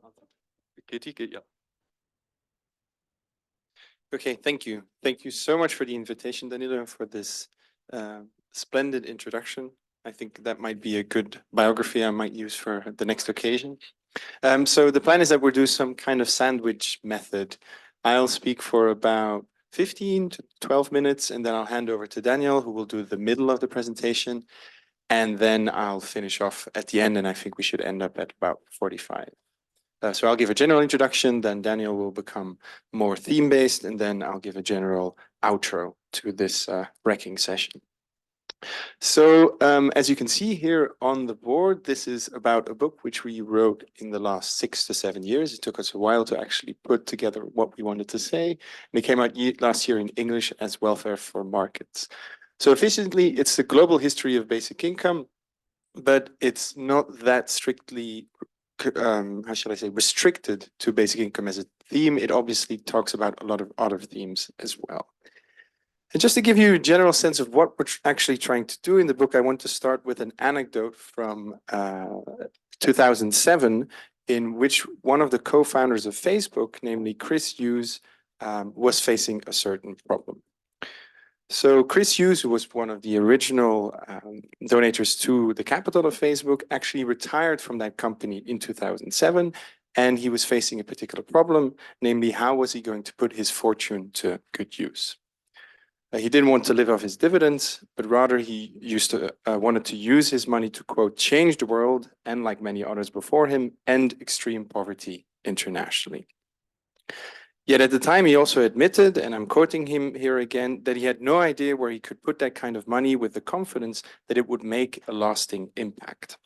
Yeah. Okay, thank you. Thank you so much for the invitation, Danilo, and for this splendid introduction. I think that might be a good biography I might use for the next occasion. So the plan is that we'll do some kind of sandwich method. I'll speak for about 15 to 12 minutes, and then I'll hand over to Daniel, who will do the middle of the presentation. And then I'll finish off at the end, and I think we should end up at about 45. So I'll give a general introduction, then Daniel will become more theme-based, and then I'll give a general outro to this wrecking session. So as you can see here on the board, this is about a book which we wrote in the last 6 to 7 years. It took us a while to actually put together what we wanted to say. And it came out last year in English as Welfare for Markets. So efficiently, it's the global history of basic income, but it's not that strictly how shall I say, restricted to basic income as a theme. It obviously talks about a lot of other themes as well. And just to give you a general sense of what we're actually trying to do in the book, I want to start with an anecdote from 2007, in which one of the co-founders of Facebook, namely Chris Hughes, was facing a certain problem. So Chris Hughes, who was one of the original donators to the capital of Facebook, actually retired from that company in 2007, and he was facing a particular problem, namely how was he going to put his fortune to good use. He didn't want to live off his dividends, but rather he wanted to use his money to, quote, change the world, and like many others before him, end extreme poverty internationally. Yet at the time, he also admitted, and I'm quoting him here again, that he had no idea where he could put that kind of money with the confidence that it would make a lasting impact.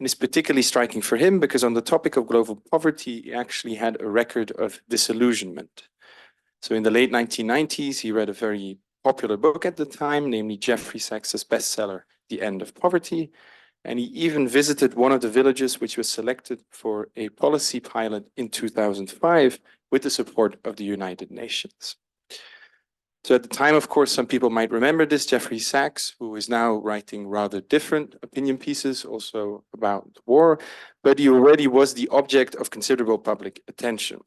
And it's particularly striking for him because on the topic of global poverty, he actually had a record of disillusionment. So in the late 1990s, he read a very popular book at the time, namely Jeffrey Sachs's bestseller, The End of Poverty. And he even visited one of the villages which was selected for a policy pilot in 2005 with the support of the United Nations. So at the time, of course, some people might remember this, Jeffrey Sachs, who is now writing rather different opinion pieces also about the war, but he already was the object of considerable public attention.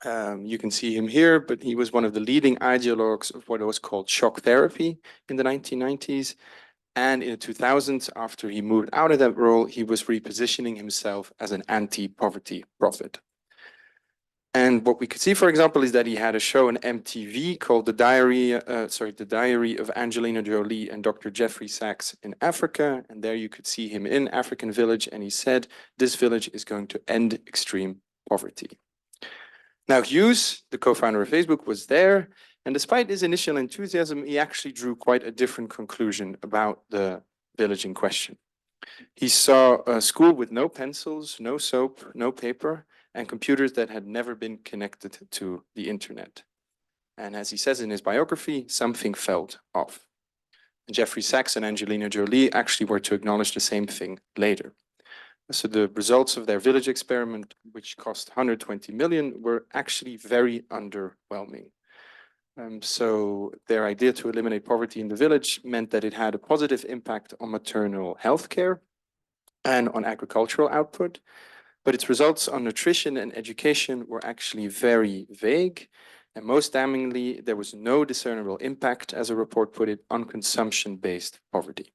You can see him here, but he was one of the leading ideologues of what was called shock therapy in the 1990s. And in the 2000s, after he moved out of that role, he was repositioning himself as an anti-poverty prophet. And what we could see, for example, is that he had a show on MTV called The Diary of Angelina Jolie and Dr. Jeffrey Sachs in Africa. And there you could see him in African village. And he said, this village is going to end extreme poverty. Now, Hughes, the co-founder of Facebook, was there. And despite his initial enthusiasm, he actually drew quite a different conclusion about the village in question. He saw a school with no pencils, no soap, no paper, and computers that had never been connected to the internet. And as he says in his biography, something felt off. And Jeffrey Sachs and Angelina Jolie actually were to acknowledge the same thing later. So the results of their village experiment, which cost 120 million, were actually very underwhelming. So their idea to eliminate poverty in the village meant that it had a positive impact on maternal health care and on agricultural output, but its results on nutrition and education were actually very vague. And most damningly, there was no discernible impact, as a report put it, on consumption-based poverty.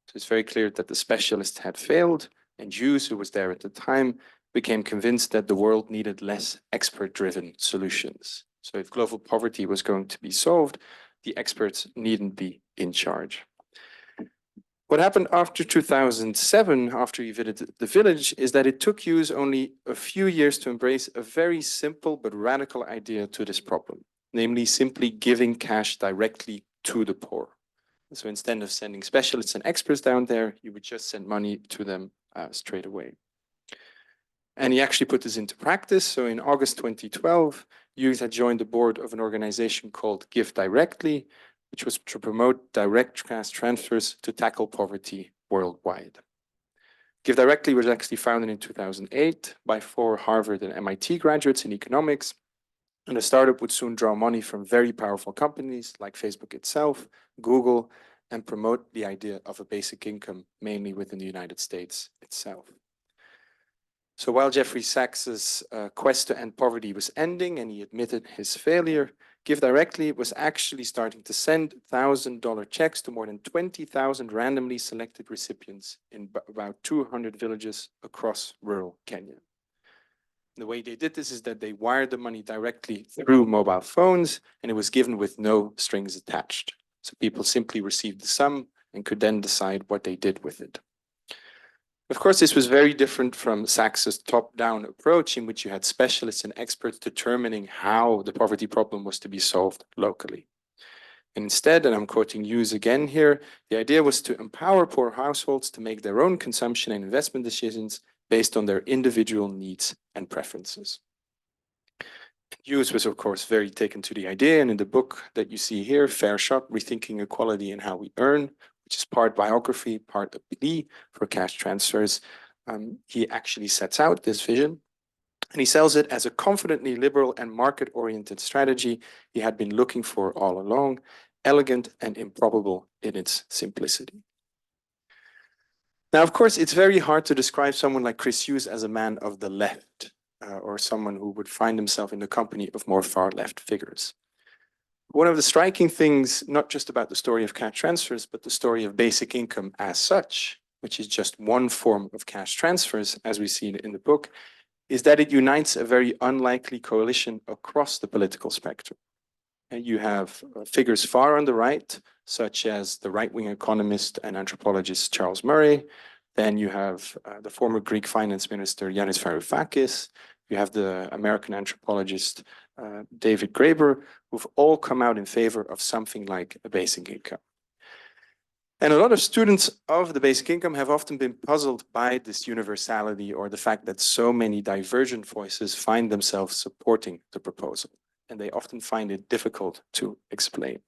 So it's very clear that the specialists had failed, and Hughes, who was there at the time, became convinced that the world needed less expert-driven solutions. So if global poverty was going to be solved, the experts needn't be in charge. What happened after 2007, after he visited the village, is that it took Hughes only a few years to embrace a very simple but radical idea to this problem, namely simply giving cash directly to the poor. So instead of sending specialists and experts down there, you would just send money to them straight away. And he actually put this into practice. So in August 2012, Hughes had joined the board of an organization called Give Directly, which was to promote direct cash transfers to tackle poverty worldwide. Give Directly was actually founded in 2008 by 4 Harvard and MIT graduates in economics. And the startup would soon draw money from very powerful companies like Facebook itself, Google, and promote the idea of a basic income, mainly within the United States itself. So while Jeffrey Sachs's quest to end poverty was ending and he admitted his failure, Give Directly was actually starting to send $1,000 checks to more than 20,000 randomly selected recipients in about 200 villages across rural Kenya. The way they did this is that they wired the money directly through mobile phones, and it was given with no strings attached. So people simply received the sum and could then decide what they did with it. Of course, this was very different from Sachs's top-down approach, in which you had specialists and experts determining how the poverty problem was to be solved locally. And instead, and I'm quoting Hughes again here, the idea was to empower poor households to make their own consumption and investment decisions based on their individual needs and preferences. Hughes was, of course, very taken to the idea, and in the book that you see here, Fair Shot, Rethinking Equality and How We Earn, which is part biography, part a plea for cash transfers, he actually sets out this vision, and he sells it as a confidently liberal and market-oriented strategy he had been looking for all along, elegant and improbable in its simplicity. Now, of course, it's very hard to describe someone like Chris Hughes as a man of the left, or someone who would find himself in the company of more far-left figures. One of the striking things, not just about the story of cash transfers, but the story of basic income as such, which is just one form of cash transfers, as we see in the book, is that it unites a very unlikely coalition across the political spectrum. And you have figures far on the right, such as the right-wing economist and anthropologist Charles Murray. Then you have the former Greek finance minister Yanis Varoufakis. You have the American anthropologist David Graeber, who've all come out in favor of something like a basic income. And a lot of students of the basic income have often been puzzled by this universality, or the fact that so many divergent voices find themselves supporting the proposal. And they often find it difficult to explain.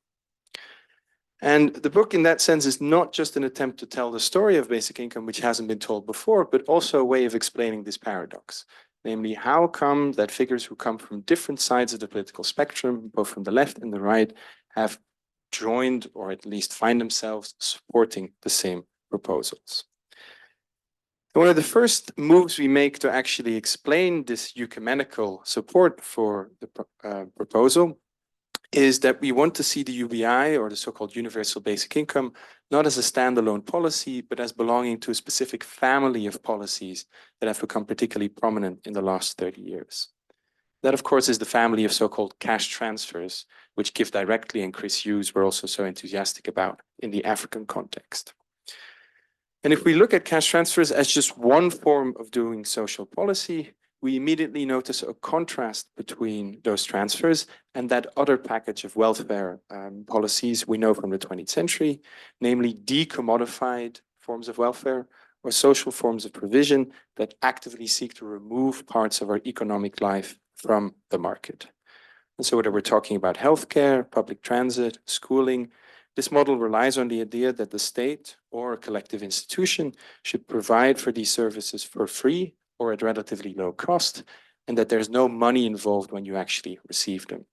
And the book, in that sense, is not just an attempt to tell the story of basic income, which hasn't been told before, but also a way of explaining this paradox. Namely, how come that figures who come from different sides of the political spectrum, both from the left and the right, have joined, or at least find themselves supporting the same proposals. One of the first moves we make to actually explain this ecumenical support for the proposal is that we want to see the UBI, or the so-called universal basic income, not as a standalone policy, but as belonging to a specific family of policies that have become particularly prominent in the last 30 years. That, of course, is the family of so-called cash transfers, which Give Directly and Chris Hughes were also so enthusiastic about in the African context. And if we look at cash transfers as just one form of doing social policy, we immediately notice a contrast between those transfers and that other package of welfare policies we know from the 20th century, namely decommodified forms of welfare or social forms of provision that actively seek to remove parts of our economic life from the market. And so whether we're talking about healthcare, public transit, schooling, this model relies on the idea that the state or a collective institution should provide for these services for free or at relatively low cost, and that there's no money involved when you actually receive them.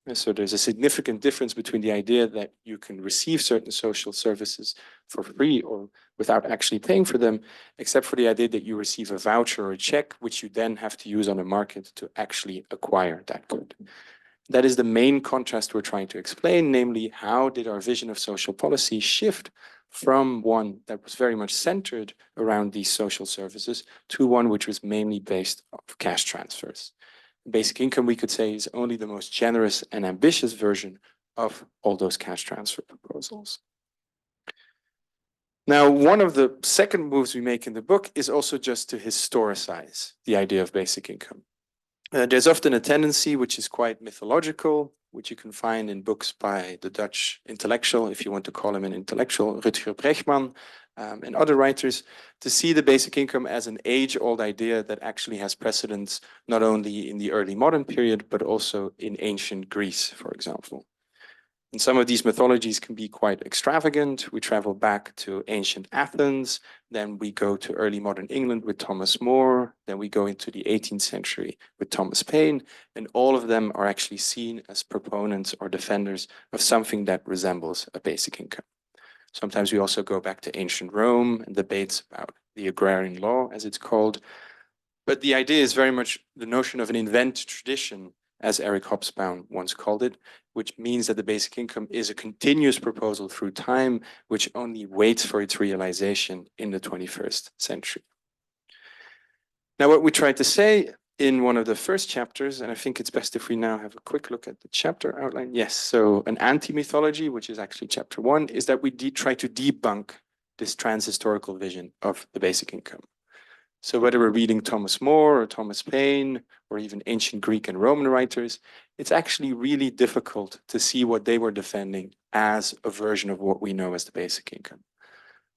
And so there's a significant difference between the idea that you can receive certain social services for free or without actually paying for them, except for the idea that you receive a voucher or a check, which you then have to use on the market to actually acquire that good. That is the main contrast we're trying to explain, namely, how did our vision of social policy shift from one that was very much centered around these social services to one which was mainly based on cash transfers. Basic income, we could say, is only the most generous and ambitious version of all those cash transfer proposals. Now, one of the second moves we make in the book is also just to historicize the idea of basic income. There's often a tendency, which is quite mythological, which you can find in books by the Dutch intellectual, if you want to call him an intellectual, Rutger Bregman, and other writers, to see the basic income as an age-old idea that actually has precedence not only in the early modern period, but also in ancient Greece, for example. And some of these mythologies can be quite extravagant. We travel back to ancient Athens, then we go to early modern England with Thomas More, then we go into the 18th century with Thomas Paine, and all of them are actually seen as proponents or defenders of something that resembles a basic income. Sometimes we also go back to ancient Rome and debates about the agrarian law, as it's called. But the idea is very much the notion of an invent tradition, as Eric Hobsbawm once called it, which means that the basic income is a continuous proposal through time, which only waits for its realization in the 21st century. Now, what we tried to say in one of the first chapters, and I think it's best if we now have a quick look at the chapter outline. Yes, so an anti-mythology, which is actually chapter 1, is that we try to debunk this trans-historical vision of the basic income. So whether we're reading Thomas More or Thomas Paine, or even ancient Greek and Roman writers, it's actually really difficult to see what they were defending as a version of what we know as the basic income.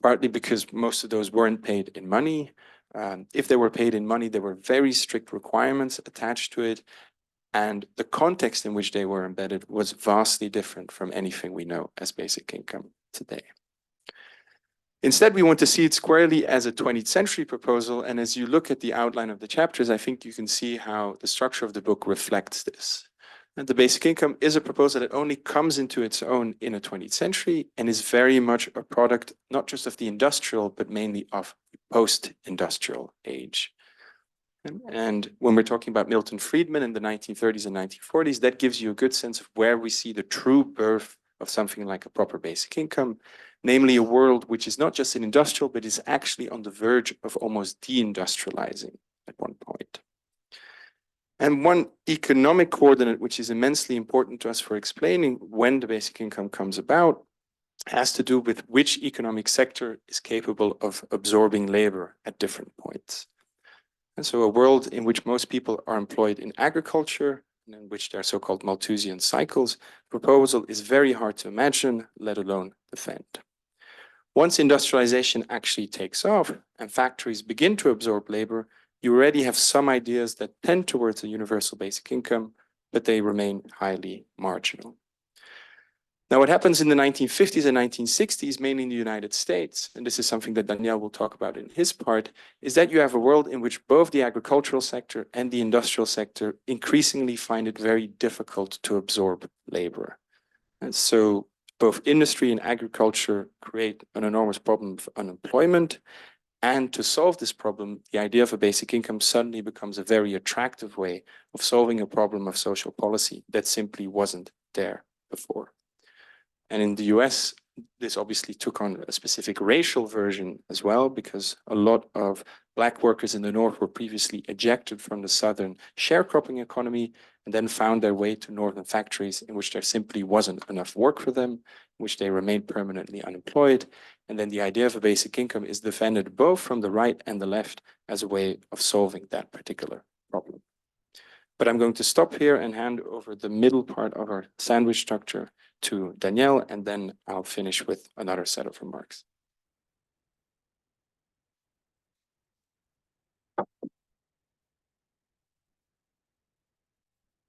Partly because most of those weren't paid in money. If they were paid in money, there were very strict requirements attached to it. And the context in which they were embedded was vastly different from anything we know as basic income today. Instead, we want to see it squarely as a 20th century proposal. And as you look at the outline of the chapters, I think you can see how the structure of the book reflects this. And the basic income is a proposal that only comes into its own in a 20th century and is very much a product, not just of the industrial, but mainly of the post-industrial age. And when we're talking about Milton Friedman in the 1930s and 1940s, that gives you a good sense of where we see the true birth of something like a proper basic income, namely a world which is not just an industrial, but is actually on the verge of almost deindustrializing at one point. And one economic coordinate, which is immensely important to us for explaining when the basic income comes about, has to do with which economic sector is capable of absorbing labor at different points. And so a world in which most people are employed in agriculture, and in which there are so-called Malthusian cycles, proposal is very hard to imagine, let alone defend. Once industrialization actually takes off and factories begin to absorb labor, you already have some ideas that tend towards a universal basic income, but they remain highly marginal. Now, what happens in the 1950s and 1960s, mainly in the United States, and this is something that Daniel will talk about in his part, is that you have a world in which both the agricultural sector and the industrial sector increasingly find it very difficult to absorb labor. And so both industry and agriculture create an enormous problem of unemployment. And to solve this problem, the idea of a basic income suddenly becomes a very attractive way of solving a problem of social policy that simply wasn't there before. And in the US, this obviously took on a specific racial version as well, because a lot of Black workers in the North were previously ejected from the Southern sharecropping economy and then found their way to Northern factories in which there simply wasn't enough work for them, in which they remained permanently unemployed. And then the idea of a basic income is defended both from the right and the left as a way of solving that particular problem. But I'm going to stop here and hand over the middle part of our sandwich structure to Danielle, and then I'll finish with another set of remarks.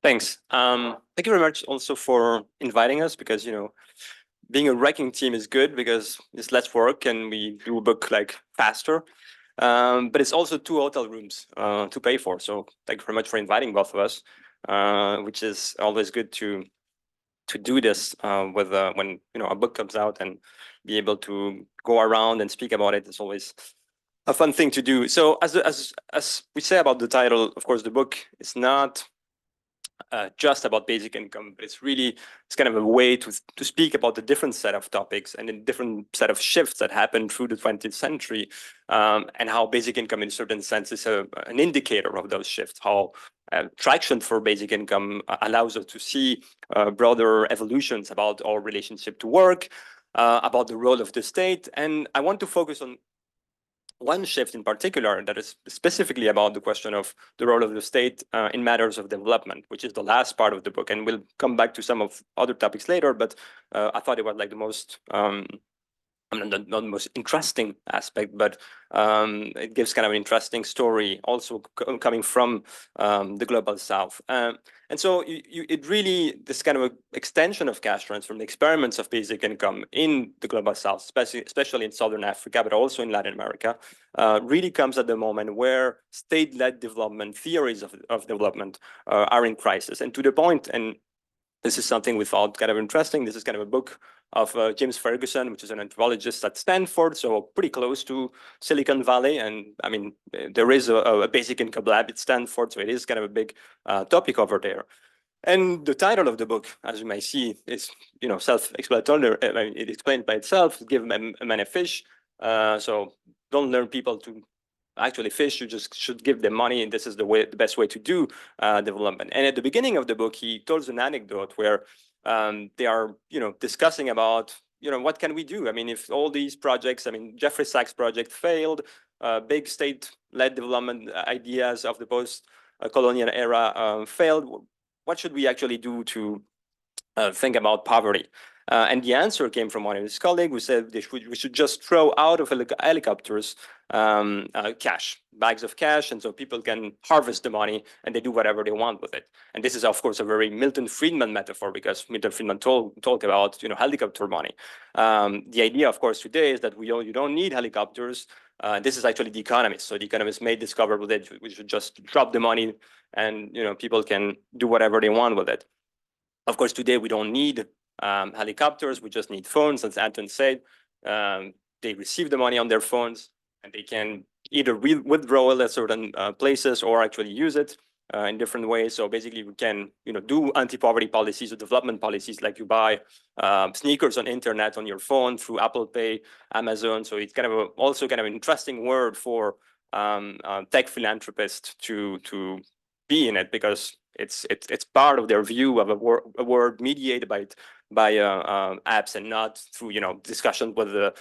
Thanks. Thank you very much also for inviting us, because, being a writing team is good because it's less work and we do a book like faster. But it's also 2 hotel rooms to pay for. So thank you very much for inviting both of us, which is always good to do this with when a book comes out, and be able to go around and speak about it. It's always a fun thing to do. So as we say about the title, of course, the book is not just about basic income, but it's kind of a way to speak about the different set of topics and the different set of shifts that happened through the 20th century, and how basic income in a certain sense is an indicator of those shifts, how traction for basic income allows us to see broader evolutions about our relationship to work, about the role of the state. And I want to focus on one shift in particular that is specifically about the question of the role of the state in matters of development, which is the last part of the book. And we'll come back to some of other topics later, but I thought it was like the most, not the most interesting aspect, but it gives kind of an interesting story also coming from the global South. And so it really, this kind of extension of cash transfer, the experiments of basic income in the global South, especially in Southern Africa, but also in Latin America, really comes at the moment where state-led development, theories of development are in crisis. And to the point, and This is something we thought kind of interesting. This is kind of a book of James Ferguson, which is an anthropologist at Stanford, so pretty close to Silicon Valley. And I mean, there is a basic income lab at Stanford, so it is kind of a big topic over there. And the title of the book, as you may see, is self-explanatory. I mean, it explains by itself. Give a man a fish. So don't learn people to actually fish. You just should give them money, and this is the best way to do development. And at the beginning of the book, he tells an anecdote where they are discussing about what can we do. I mean, if all these projects, I mean, Jeffrey Sachs project failed, big state-led development ideas of the post-colonial era failed. What should we actually do to think about poverty? And the answer came from one of his colleagues who said we should just throw out of helicopters cash, bags of cash, and so people can harvest the money and they do whatever they want with it. And this is, of course, a very Milton Friedman metaphor, because Milton Friedman talk about helicopter money. The idea, of course, today is that you don't need helicopters. This is actually The Economist. So The Economist may discover with it we should just drop the money and people can do whatever they want with it. Of course, today we don't need helicopters. We just need phones, as Anton said. They receive the money on their phones, and they can either withdraw it at certain places or actually use it in different ways. So basically, we can do anti-poverty policies or development policies, like you buy sneakers on internet on your phone through Apple Pay, Amazon. So it's kind of also kind of an interesting word for tech philanthropists to be in it, because it's part of their view of a world mediated by apps, and not through discussions with the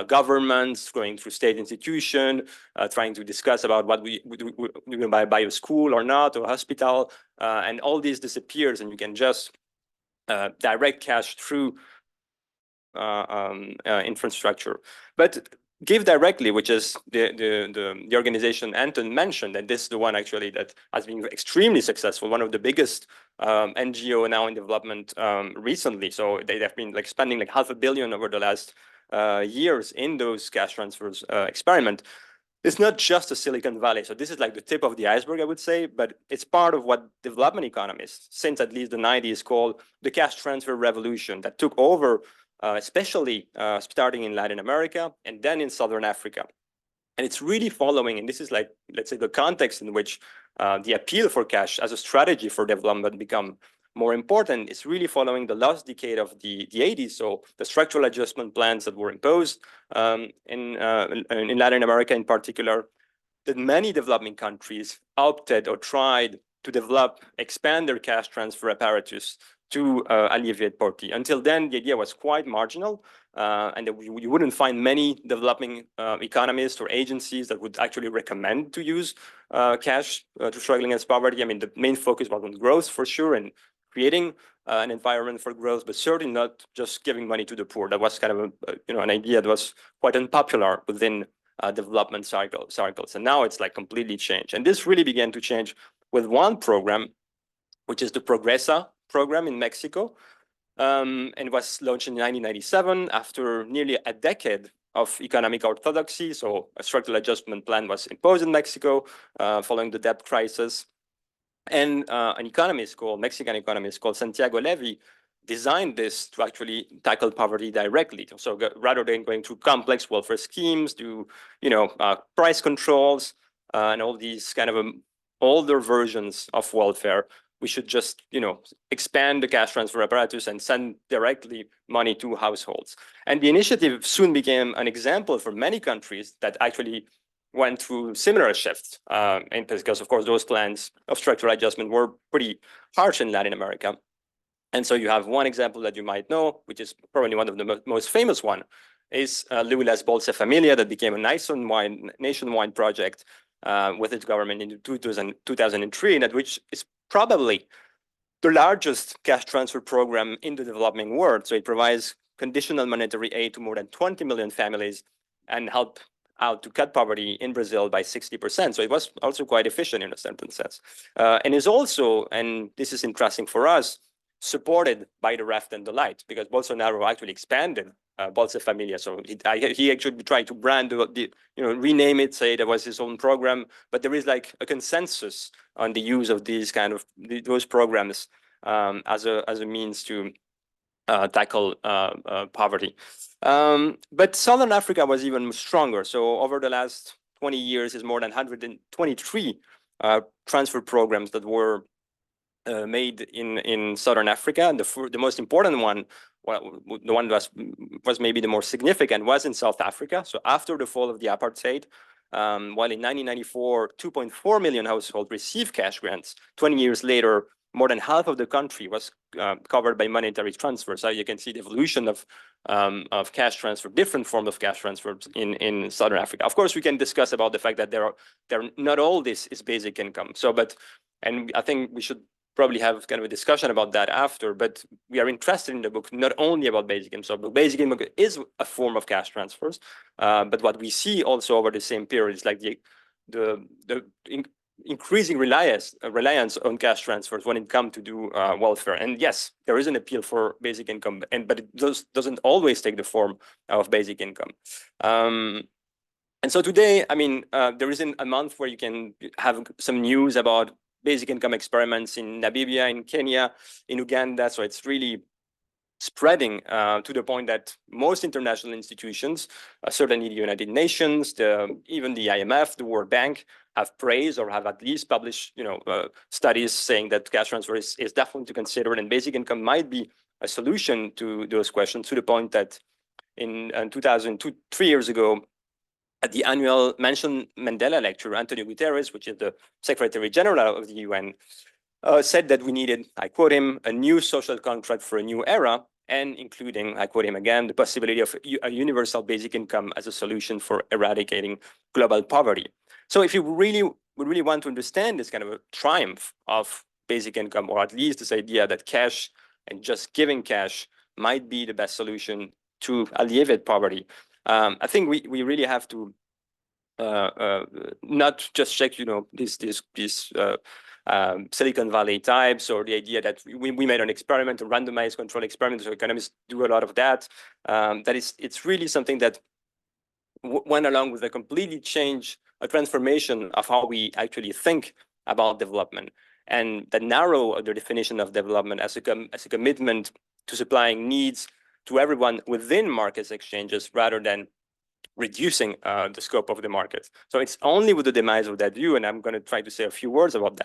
governments, going through state institution, trying to discuss about what we buy a school or not, or a hospital, and all this disappears, and you can just direct cash through infrastructure. But Give Directly, which is the organization Anton mentioned, and this is the one actually that has been extremely successful, one of the biggest NGO now in development recently. So they have been spending $500 million over the last years in those cash transfers experiment. It's not just a Silicon Valley. So this is like the tip of the iceberg, I would say, but it's part of what development economists, since at least the 90s, call the cash transfer revolution, that took over especially starting in Latin America and then in Southern Africa. And it's really following, and this is let's say, the context in which the appeal for cash as a strategy for development become more important. It's really following the last decade of the 80s. So the structural adjustment plans that were imposed in Latin America in particular, that many developing countries opted or tried to expand their cash transfer apparatus to alleviate poverty. Until then, the idea was quite marginal, and you wouldn't find many developing economists or agencies that would actually recommend to use cash to struggling against poverty. I mean, the main focus was on growth, for sure, and creating an environment for growth, but certainly not just giving money to the poor. That was kind of an idea that was quite unpopular within development circles. And now it's completely changed. And this really began to change with one program, which is the Progresa program in Mexico, and was launched in 1997 after nearly a decade of economic orthodoxy. So a structural adjustment plan was imposed in Mexico following the debt crisis. And an Mexican economist called Santiago Levy designed this to actually tackle poverty directly. So rather than going through complex welfare schemes, do price controls and all these kind of older versions of welfare, we should just expand the cash transfer apparatus and send directly money to households. And the initiative soon became an example for many countries that actually went through similar shifts, and because of course those plans of structural adjustment were pretty harsh in Latin America. And so you have one example that you might know, which is probably one of the most famous one, is Lula's Bolsa Familia, that became a nationwide project with its government in 2003, and which is probably the largest cash transfer program in the developing world. So it provides conditional monetary aid to more than 20 million families and help out to cut poverty in Brazil by 60%. So it was also quite efficient in a certain sense. And is also, and this is interesting for us, supported by the left and the light, because Bolsonaro actually expanded Bolsa Familia. So he actually tried to brand, rename it, say that was his own program, but there is a consensus on the use of those programs as a means to tackle poverty. But Southern Africa was even stronger. So over the last 20 years, is more than 123 transfer programs that were made in Southern Africa. And the most important one, well, the one that was maybe the more significant, was in South Africa. So after the fall of the apartheid, while in 1994, 2.4 million households received cash grants, 20 years later, more than half of the country was covered by monetary transfers. So you can see the evolution of cash transfer, different forms of cash transfers in Southern Africa. Of course, we can discuss about the fact that they're not all this is basic income. So, and I think we should probably have kind of a discussion about that after, but we are interested in the book not only about basic income. So basic income is a form of cash transfers, but what we see also over the same period is like the increasing reliance on cash transfers when it comes to do welfare. And yes, there is an appeal for basic income, but it doesn't always take the form of basic income. And so today, I mean, there isn't a month where you can have some news about basic income experiments in Namibia, in Kenya, in Uganda. So it's really spreading to the point that most international institutions, certainly the United Nations, even the IMF, the World Bank, have praised or have at least published, studies saying that cash transfer is definitely to consider, and basic income might be a solution to those questions. To the point that in 2002, 3 years ago, at the annual Mention Mandela lecture, Antonio Guterres, which is the Secretary General of the UN, said that we needed, I quote him, a new social contract for a new era, and including, I quote him again, the possibility of a universal basic income as a solution for eradicating global poverty. So if you really want to understand this kind of a triumph of basic income, or at least this idea that cash and just giving cash might be the best solution to alleviate poverty, I think we really have to not just check, these Silicon Valley types, or the idea that we made an experiment, a randomized control experiment. So economists do a lot of that. It's really something that went along with a completely change, a transformation of how we actually think about development, and that narrow the definition of development as a commitment to supplying needs to everyone within markets exchanges, rather than reducing the scope of the market. So it's only with the demise of that view, and I'm going to try to say a few words about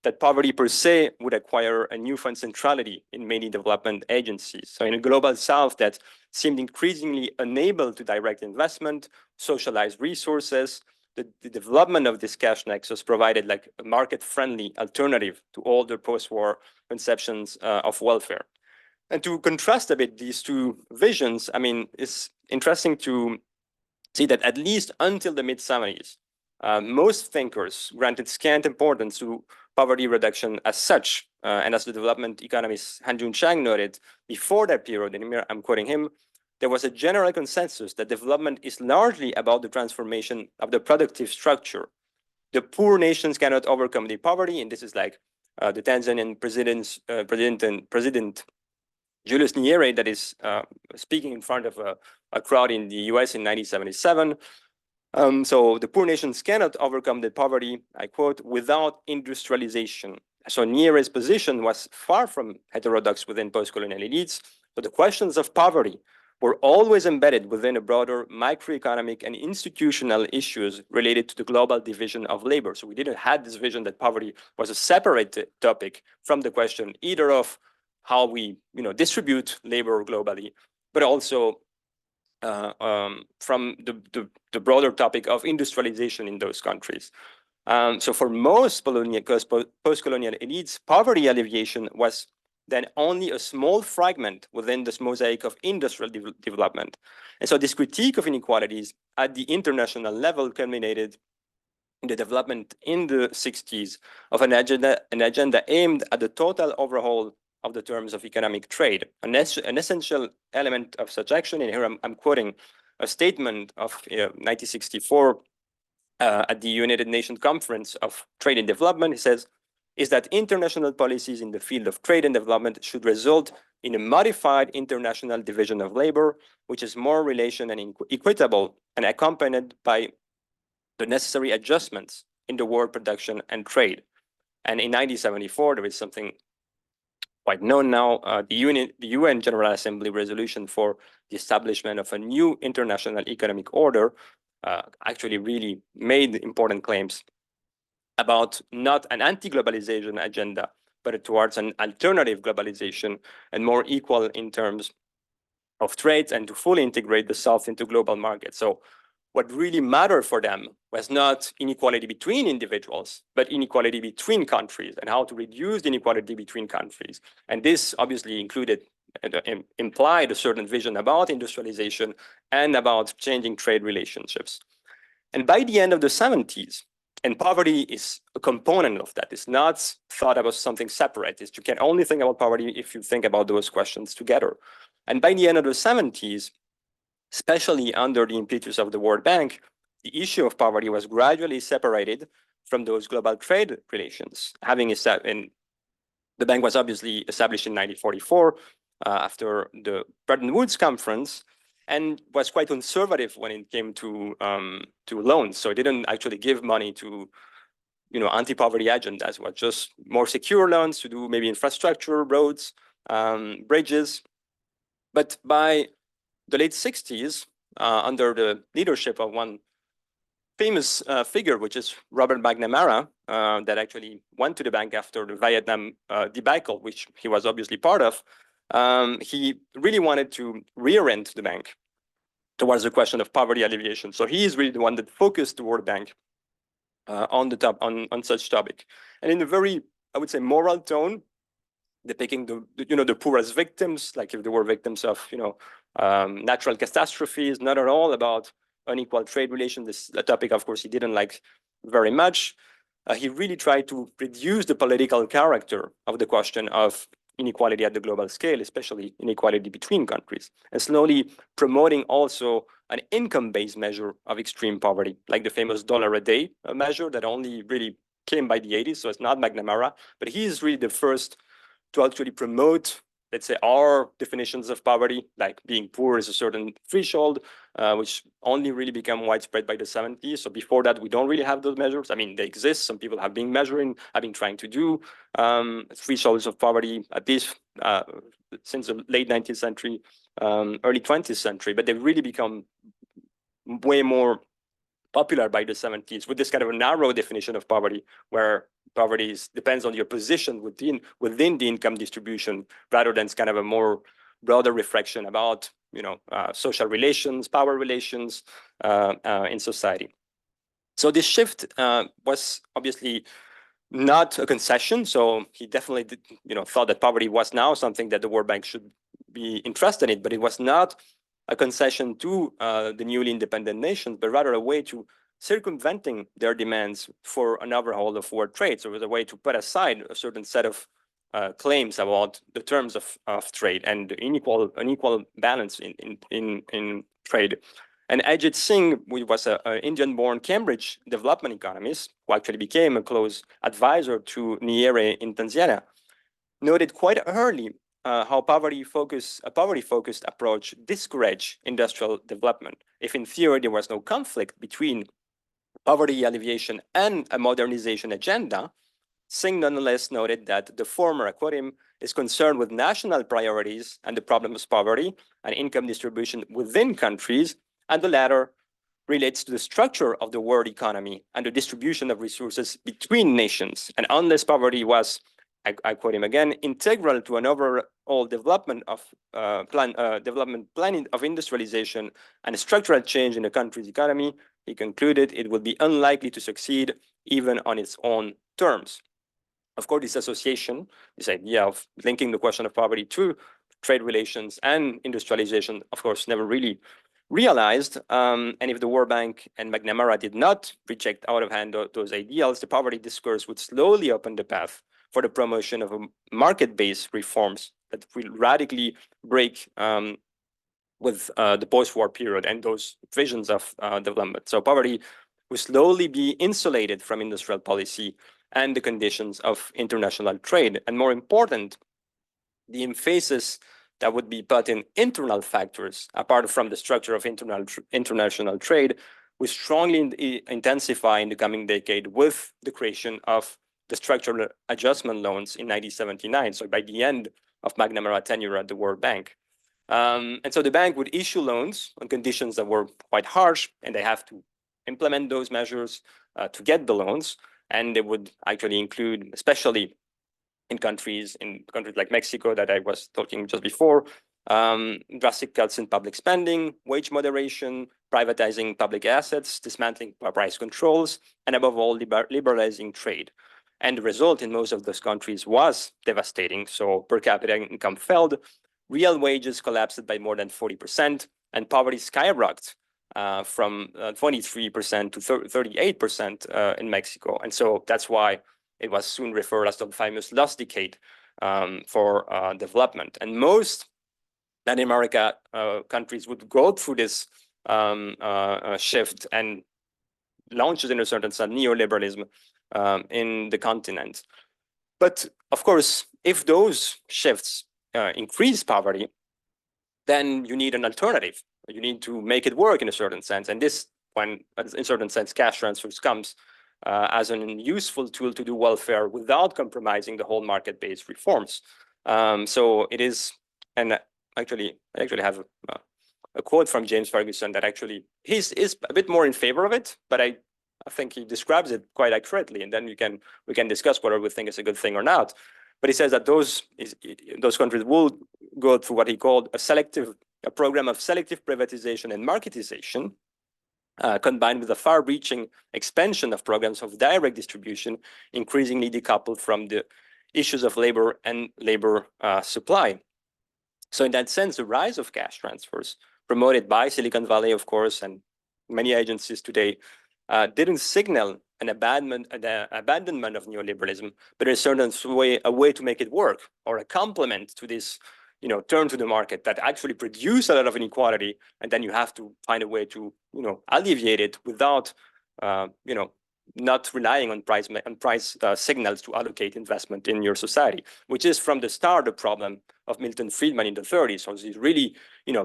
that poverty per se would acquire a newfound centrality in many development agencies. So in a global south that seemed increasingly unable to direct investment, socialize resources, the development of this cash nexus provided like a market-friendly alternative to all the post-war conceptions of welfare. And to contrast a bit these two visions, I mean, it's interesting to see that at least until the mid-70s, most thinkers granted scant importance to poverty reduction as such. And as the development economist Han Joon Chang noted, before that period, and I'm quoting him, there was a general consensus that development is largely about the transformation of the productive structure. The poor nations cannot overcome the poverty, and this is like the Tanzanian President Julius Nyerere that is speaking in front of a crowd in the US in 1977. So the poor nations cannot overcome the poverty, I quote, without industrialization. So Nyerere's position was far from heterodox within post-colonial elites, but the questions of poverty were always embedded within a broader microeconomic and institutional issues related to the global division of labor. So we didn't have this vision that poverty was a separate topic from the question either of how we distribute labor globally, but also from the broader topic of industrialization in those countries. So for most post-colonial elites, poverty alleviation was then only a small fragment within this mosaic of industrial development. And so this critique of inequalities at the international level culminated in the development in the 60s of an agenda aimed at the total overhaul of the terms of economic trade. An essential element of such action, and here I'm quoting a statement of 1964 at the United Nations Conference of Trade and Development. It says, is that international policies in the field of trade and development should result in a modified international division of labor, which is more relation and equitable and accompanied by the necessary adjustments in the world production and trade. And in 1974, there is something quite known now, the UN General Assembly resolution for the establishment of a new international economic order actually really made important claims about not an anti-globalization agenda, but towards an alternative globalization and more equal in terms of trade and to fully integrate the South into global markets. So what really mattered for them was not inequality between individuals, but inequality between countries and how to reduce the inequality between countries. And this obviously included, implied a certain vision about industrialization and about changing trade relationships. And by the end of the 70s, and poverty is a component of that. It's not thought about something separate. You can only think about poverty if you think about those questions together. And by the end of the 70s, especially under the impetus of the World Bank, the issue of poverty was gradually separated from those global trade relations. And the bank was obviously established in 1944 after the Bretton Woods Conference, and was quite conservative when it came to loans. So it didn't actually give money to anti-poverty agendas. It was just more secure loans to do maybe infrastructure, roads, bridges. But by the late 60s, under the leadership of one famous figure, which is Robert McNamara, that actually went to the bank after the Vietnam debacle, which he was obviously part of, he really wanted to reorient the bank towards the question of poverty alleviation. So he is really the one that focused the World Bank on such topic, and in a very, I would say, moral tone, depicting the poor as victims, like if they were victims of natural catastrophes, not at all about unequal trade relations. This is a topic, of course, he didn't like very much. He really tried to reduce the political character of the question of inequality at the global scale, especially inequality between countries, and slowly promoting also an income-based measure of extreme poverty, like the famous $1 a day measure that only really came by the 80s. So it's not McNamara, but he is really the first to actually promote, let's say, our definitions of poverty, like being poor is a certain threshold, which only really become widespread by the 70s. So before that, we don't really have those measures. I mean, they exist. Some people have been measuring, have been trying to do thresholds of poverty, at least since the late 19th century, early 20th century, but they've really become way more popular by the 70s with this kind of a narrow definition of poverty, where poverty depends on your position within the income distribution, rather than kind of a more broader reflection about social relations, power relations in society. So this shift was obviously not a concession. So he definitely did, thought that poverty was now something that the World Bank should be interested in, but it was not a concession to the newly independent nations, but rather a way to circumventing their demands for an overhaul of world trade. So it was a way to put aside a certain set of claims about the terms of trade and unequal balance in trade. And Ajit Singh, who was an Indian-born Cambridge development economist, who actually became a close advisor to Nyerere in Tanzania, noted quite early how a poverty-focused approach discouraged industrial development. If in theory there was no conflict between poverty alleviation and a modernization agenda, Singh nonetheless noted that the former, I quote him, is concerned with national priorities and the problem of poverty and income distribution within countries, and the latter relates to the structure of the world economy and the distribution of resources between nations. And unless poverty was, I quote him again, integral to an overall development planning of industrialization and structural change in a country's economy, he concluded it would be unlikely to succeed even on its own terms. Of course, this association, this idea of linking the question of poverty to trade relations and industrialization, of course, never really realized. And if the World Bank and McNamara did not reject out of hand those ideals, the poverty discourse would slowly open the path for the promotion of market-based reforms that will radically break with the post-war period and those visions of development. So poverty will slowly be insulated from industrial policy and the conditions of international trade. And more important, the emphasis that would be put in internal factors, apart from the structure of international trade, will strongly intensify in the coming decade with the creation of the structural adjustment loans in 1979. So by the end of McNamara tenure at the World Bank. And so the bank would issue loans on conditions that were quite harsh, and they have to implement those measures to get the loans. And they would actually include, especially in countries like Mexico that I was talking just before, drastic cuts in public spending, wage moderation, privatizing public assets, dismantling price controls, and above all, liberalizing trade. And the result in most of those countries was devastating. So per capita income fell, real wages collapsed by more than 40%, and poverty skyrocketed from 23% to 38% in Mexico. And so that's why it was soon referred as the famous lost decade for development. And most Latin America countries would go through this shift and launches, in a certain sense, neoliberalism in the continent. But of course, if those shifts increase poverty, then you need an alternative. You need to make it work in a certain sense. And this, when in a certain sense, cash transfers comes as an useful tool to do welfare without compromising the whole market-based reforms. So it is, and I actually have a quote from James Ferguson that actually is a bit more in favor of it, but I think he describes it quite accurately, and then we can discuss whether we think it's a good thing or not. But he says that those countries will go through what he called a program of selective privatization and marketization, combined with a far-reaching expansion of programs of direct distribution, increasingly decoupled from the issues of labor and labor supply. So in that sense, the rise of cash transfers, promoted by Silicon Valley, of course, and many agencies today, didn't signal an abandonment of neoliberalism, but a certain way to make it work, or a complement to this, turn to the market that actually produce a lot of inequality, and then you have to find a way to, alleviate it without, not relying on price signals to allocate investment in your society, which is from the start the problem of Milton Friedman in the 30s. So he's really,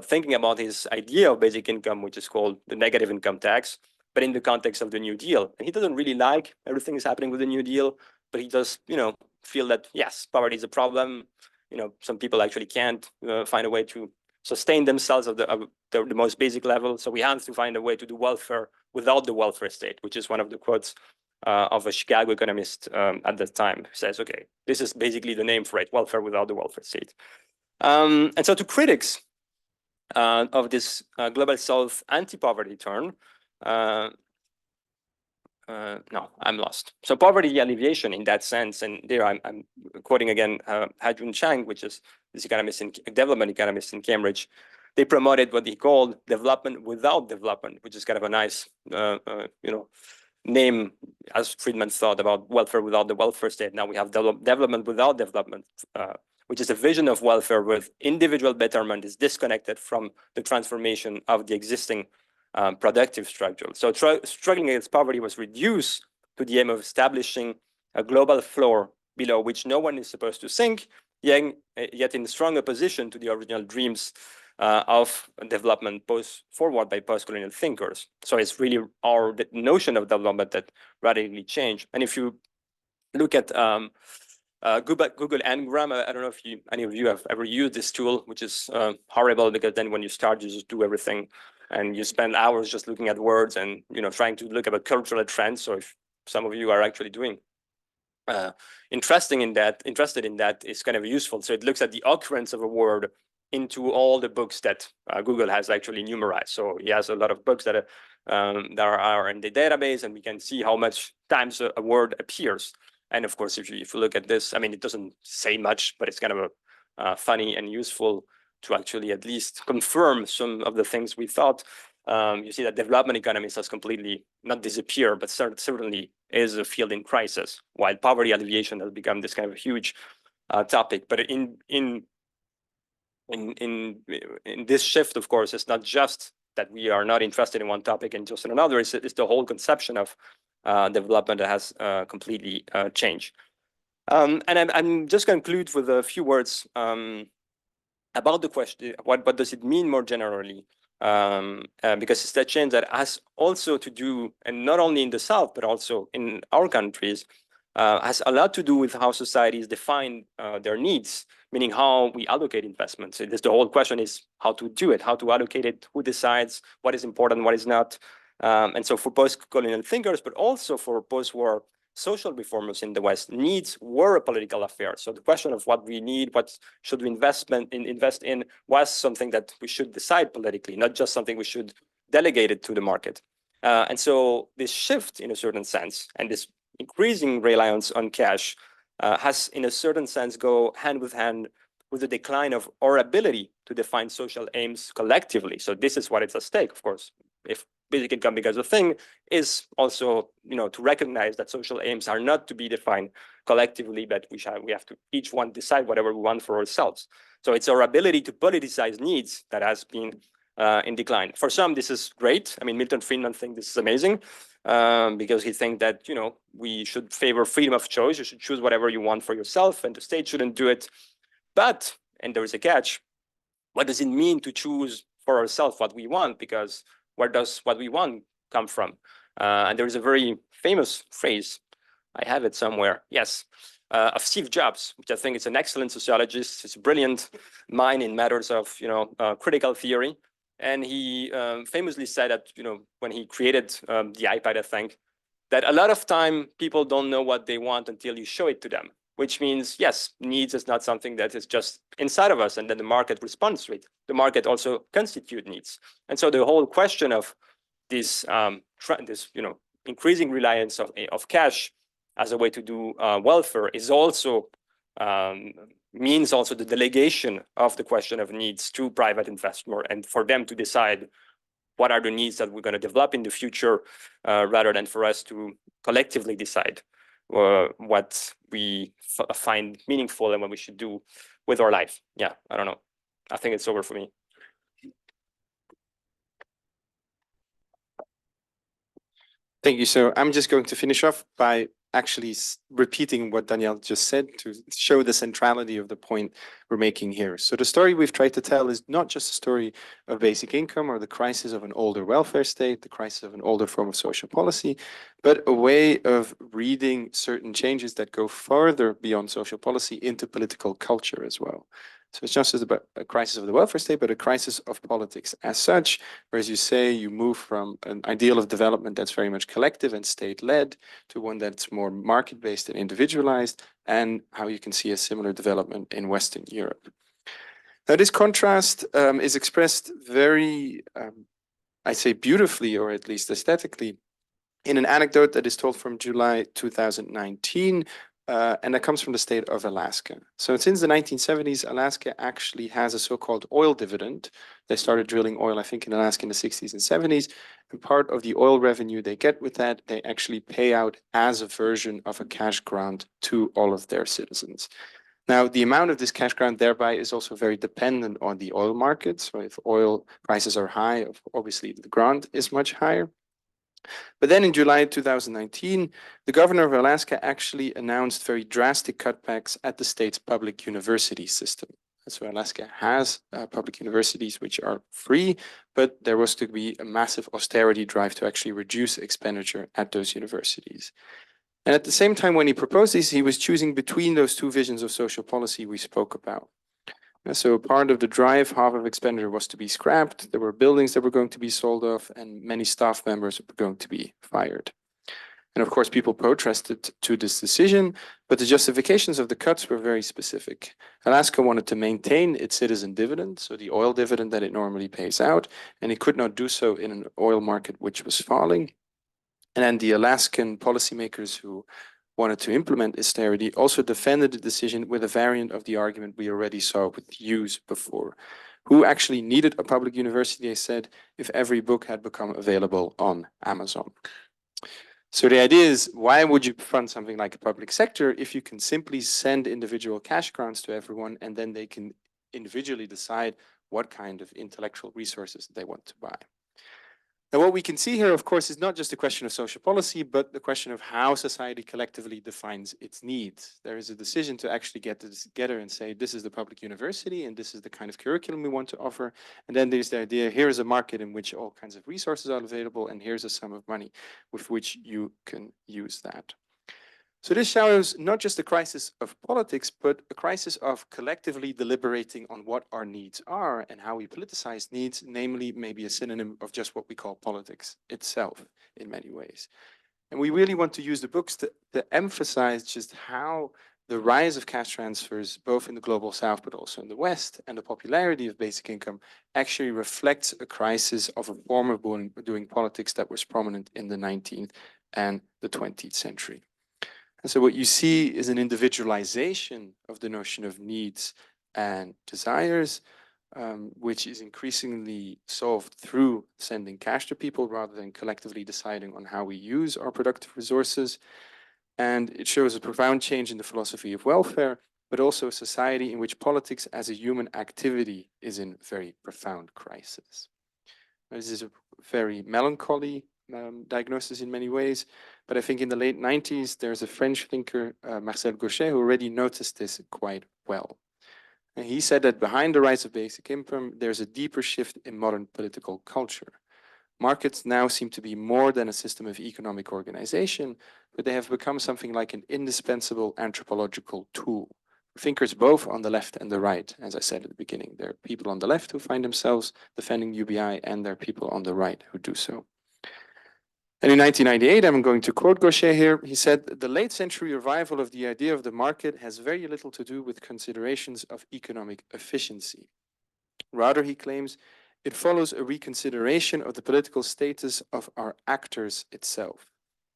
thinking about his idea of basic income, which is called the negative income tax, but in the context of the New Deal. And he doesn't really like everything is happening with the New Deal, but he does, feel that, yes, poverty is a problem. Some people actually can't find a way to sustain themselves at the most basic level. So we have to find a way to do welfare without the welfare state, which is one of the quotes of a Chicago economist at that time, who says, okay, this is basically the name for it, welfare without the welfare state. And so to critics of this Global South anti-poverty turn, no, I'm lost. So poverty alleviation in that sense, and there I'm quoting again Ha-Joon Chang, which is this development economist in Cambridge. They promoted what he called development without development, which is kind of a nice, name, as Friedman thought about welfare without the welfare state. Now we have development without development, which is a vision of welfare where individual betterment is disconnected from the transformation of the existing productive structure. So struggling against poverty was reduced to the aim of establishing a global floor below which no one is supposed to sink, yet in strong opposition to the original dreams of development forward by post-colonial thinkers. So it's really the notion of development that radically changed. And if you look at Google Ngram, I don't know if any of you have ever used this tool, which is horrible, because then when you start, you just do everything and you spend hours just looking at words and trying to look at cultural trends. So if some of you are actually doing interested in that, is kind of useful. So it looks at the occurrence of a word into all the books that Google has actually numerized. So he has a lot of books that are in the database, and we can see how much times a word appears. And of course, if you look at this, I mean, it doesn't say much, but it's kind of a funny and useful to actually at least confirm some of the things we thought. You see that development economies has completely not disappeared, but certainly is a field in crisis, while poverty alleviation has become this kind of huge topic. But in this shift, of course, it's not just that we are not interested in one topic and just in another. It's the whole conception of development that has completely changed. And I'm just conclude with a few words about the question, what does it mean more generally? Because it's that change that has also to do, and not only in the South, but also in our countries, has a lot to do with how societies define their needs, meaning how we allocate investments. So the whole question is how to do it, how to allocate it, who decides what is important, what is not. And so for post-colonial thinkers, but also for post-war social reformers in the West, needs were a political affair. So the question of what we need, what should we invest in, was something that we should decide politically, not just something we should delegate it to the market. And so this shift, in a certain sense, and this increasing reliance on cash has, in a certain sense, go hand with the decline of our ability to define social aims collectively. So this is what is at stake, of course. If basic income becomes a thing, is also, to recognize that social aims are not to be defined collectively, but we have to each one decide whatever we want for ourselves. So it's our ability to politicize needs that has been in decline. For some, this is great. I mean, Milton Friedman thinks this is amazing because he thinks that, we should favor freedom of choice. You should choose whatever you want for yourself, and the state shouldn't do it. But, and there is a catch, what does it mean to choose for ourselves what we want? Because where does what we want come from? And there is a very famous phrase, I have it somewhere, yes, of Steve Jobs, which I think is an excellent sociologist. He's a brilliant mind in matters of, critical theory. And he famously said that, when he created the iPad, I think, that a lot of time people don't know what they want until you show it to them, which means, yes, needs is not something that is just inside of us and then the market responds to it. The market also constitutes needs. And so the whole question of this, increasing reliance of cash as a way to do welfare is also, means also the delegation of the question of needs to private investors, and for them to decide what are the needs that we're going to develop in the future, rather than for us to collectively decide what we find meaningful and what we should do with our life. Yeah, I don't know. I think it's over for me. Thank you. So I'm just going to finish off by actually repeating what Danielle just said to show the centrality of the point we're making here. So the story we've tried to tell is not just a story of basic income or the crisis of an older welfare state, the crisis of an older form of social policy, but a way of reading certain changes that go further beyond social policy into political culture as well. So it's not just about a crisis of the welfare state, but a crisis of politics as such, where, as you say, you move from an ideal of development that's very much collective and state-led to one that's more market-based and individualized, and how you can see a similar development in Western Europe. Now, this contrast is expressed very, I say beautifully, or at least aesthetically, in an anecdote that is told from July 2019, and that comes from the state of Alaska. So since the 1970s, Alaska actually has a so-called oil dividend. They started drilling oil, I think, in Alaska in the 60s and 70s. And part of the oil revenue they get with that, they actually pay out as a version of a cash grant to all of their citizens. Now, the amount of this cash grant thereby is also very dependent on the oil market. So if oil prices are high, obviously the grant is much higher. But then in July 2019, the governor of Alaska actually announced very drastic cutbacks at the state's public university system. So Alaska has public universities which are free, but there was to be a massive austerity drive to actually reduce expenditure at those universities. And at the same time, when he proposed this, he was choosing between those two visions of social policy we spoke about. So part of the drive, half of expenditure was to be scrapped. There were buildings that were going to be sold off, and many staff members were going to be fired. And of course, people protested to this decision, but the justifications of the cuts were very specific. Alaska wanted to maintain its citizen dividend, so the oil dividend that it normally pays out, and it could not do so in an oil market which was falling. And then the Alaskan policymakers who wanted to implement austerity also defended the decision with a variant of the argument we already saw with Hughes before. Who actually needed a public university, they said, if every book had become available on Amazon. So the idea is, why would you fund something like a public sector if you can simply send individual cash grants to everyone and then they can individually decide what kind of intellectual resources they want to buy? Now, what we can see here, of course, is not just a question of social policy, but the question of how society collectively defines its needs. There is a decision to actually get this together and say, this is the public university, and this is the kind of curriculum we want to offer. And then there's the idea, here is a market in which all kinds of resources are available, and here's a sum of money with which you can use that. So this shows not just a crisis of politics, but a crisis of collectively deliberating on what our needs are and how we politicize needs, namely maybe a synonym of just what we call politics itself in many ways. And we really want to use the books to emphasize just how the rise of cash transfers, both in the global south, but also in the West, and the popularity of basic income actually reflects a crisis of a form of doing politics that was prominent in the 19th and the 20th century. And so what you see is an individualization of the notion of needs and desires, which is increasingly solved through sending cash to people rather than collectively deciding on how we use our productive resources. And it shows a profound change in the philosophy of welfare, but also a society in which politics as a human activity is in very profound crisis. This is a very melancholy diagnosis in many ways, but I think in the late 90s, there's a French thinker, Marcel Gauchet, who already noticed this quite well. And he said that behind the rise of basic income, there's a deeper shift in modern political culture. Markets now seem to be more than a system of economic organization, but they have become something like an indispensable anthropological tool. Thinkers both on the left and the right, as I said at the beginning. There are people on the left who find themselves defending UBI, and there are people on the right who do so. And in 1998, I'm going to quote Gauchet here, he said, "The late century revival of the idea of the market has very little to do with considerations of economic efficiency. Rather, he claims, it follows a reconsideration of the political status of our actors itself.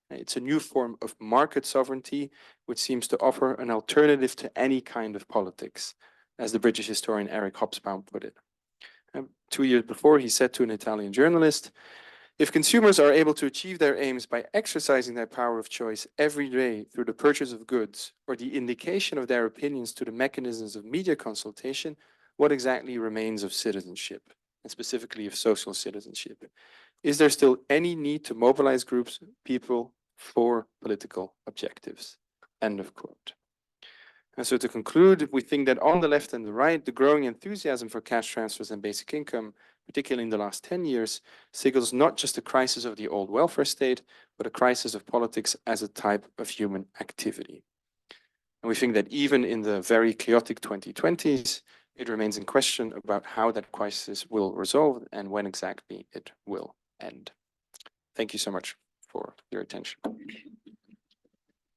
It's a new form of market sovereignty, which seems to offer an alternative to any kind of politics, as the British historian Eric Hobsbawm put it. 2 years before, he said to an Italian journalist, if consumers are able to achieve their aims by exercising their power of choice every day through the purchase of goods or the indication of their opinions to the mechanisms of media consultation, what exactly remains of citizenship, and specifically of social citizenship? Is there still any need to mobilize groups, people, for political objectives?" End of quote. And so to conclude, we think that on the left and the right, the growing enthusiasm for cash transfers and basic income, particularly in the last 10 years, signals not just a crisis of the old welfare state, but a crisis of politics as a type of human activity. And we think that even in the very chaotic 2020s, it remains in question about how that crisis will resolve and when exactly it will end. Thank you so much for your attention.